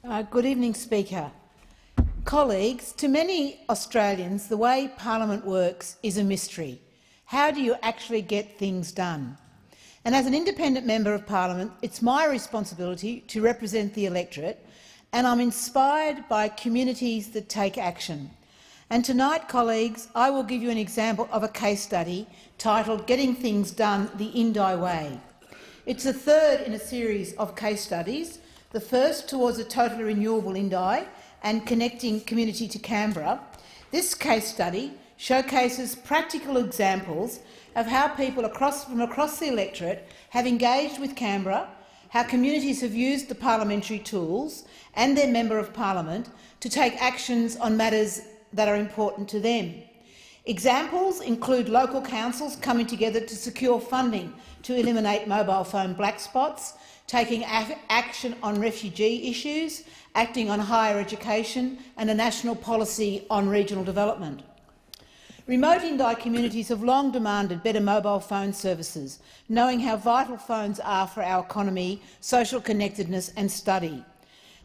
Good evening, Speaker. Colleagues, to many Australians, the way Parliament works is a mystery. How do you actually get things done? And as an independent member of Parliament, it's my responsibility to represent the electorate, and I'm inspired by communities that take action. And tonight, colleagues, I will give you an example of a case study titled Getting Things Done the Indi Way. It's the third in a series of case studies, the first towards a totally renewable Indi and connecting community to Canberra. This case study showcases practical examples of how people from across the electorate have engaged with Canberra, how communities have used the parliamentary tools and their Member of Parliament to take actions on matters that are important to them. Examples include local councils coming together to secure funding to eliminate mobile phone black spots, taking action on refugee issues, acting on higher education and a national policy on regional development. Remote Indi communities have long demanded better mobile phone services, knowing how vital phones are for our economy, social connectedness and study.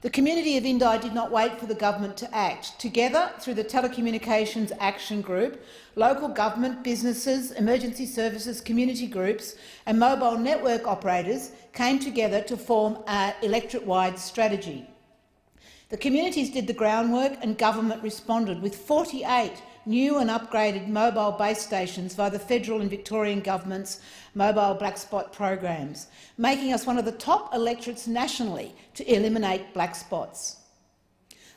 The community of Indi did not wait for the government to act. Together, through the Telecommunications Action Group, local government, businesses, emergency services, community groups and mobile network operators came together to form an electorate-wide strategy. The communities did the groundwork and government responded with 48 new and upgraded mobile base stations via the federal and Victorian government's mobile black spot programs, making us one of the top electorates nationally to eliminate black spots.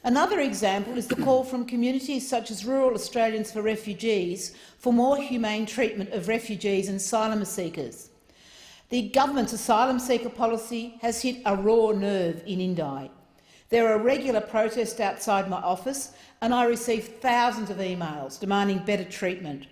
Another example is the call from communities such as Rural Australians for Refugees for more humane treatment of refugees and asylum seekers. The government's asylum seeker policy has hit a raw nerve in Indi. There are regular protests outside my office and I receive thousands of emails demanding better treatment.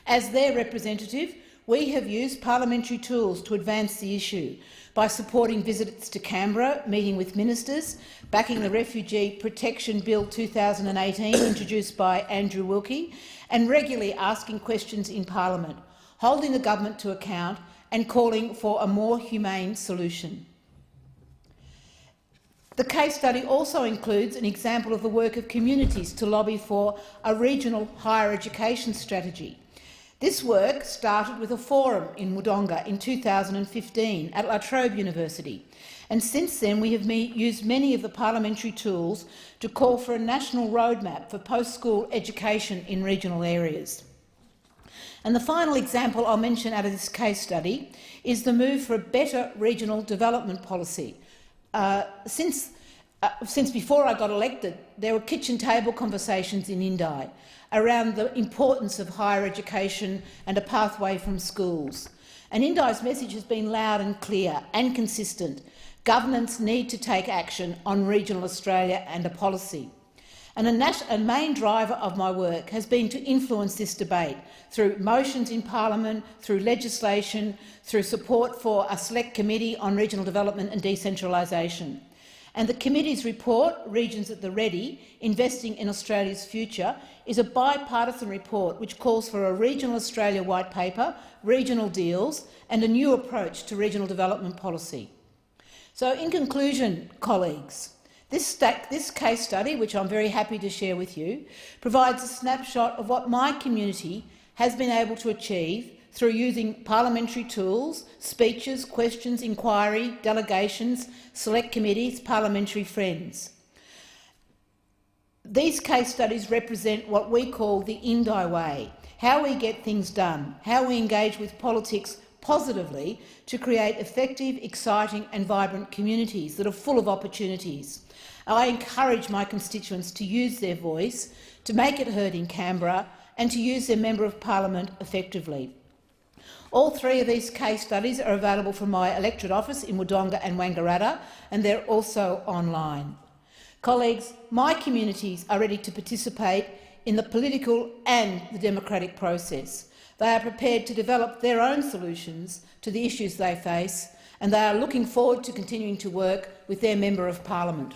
As their representative, we have used parliamentary tools to advance the issue by supporting visits to Canberra, meeting with ministers, backing the Refugee Protection Bill 2018 introduced by Andrew Wilkie, and regularly asking questions in Parliament, holding the government to account and calling for a more humane solution. The case study also includes an example of the work of communities to lobby for a regional higher education strategy. This work started with a forum in Wodonga in 2015 at La Trobe University, and since then we have used many of the parliamentary tools to call for a national roadmap for post-school education in regional areas. And the final example I'll mention out of this case study is the move for a better regional development policy. Since before I got elected, there were kitchen table conversations in Indi around the importance of higher education and a pathway from schools. And Indi's message has been loud and clear and consistent. Governments need to take action on regional Australia and a policy. And a main driver of my work has been to influence this debate through motions in Parliament, through legislation, through support for a select committee on regional development and decentralisation. And the committee's report, Regions at the Ready, Investing in Australia's Future, is a bipartisan report which calls for a regional Australia white paper, regional deals and a new approach to regional development policy. So in conclusion, colleagues, this case study, which I'm very happy to share with you, provides a snapshot of what my community has been able to achieve through using parliamentary tools, speeches, questions, inquiry, delegations, select committees, parliamentary friends. These case studies represent what we call the Indi Way, how we get things done, how we engage with politics positively to create effective, exciting and vibrant communities that are full of opportunities. I encourage my constituents to use their voice, to make it heard in Canberra and to use their Member of Parliament effectively. All three of these case studies are available from my electorate office in Wodonga and Wangaratta, and they're also online. Colleagues, my communities are ready to participate in the political and the democratic process. They are prepared to develop their own solutions to the issues they face, and they are looking forward to continuing to work with their Member of Parliament.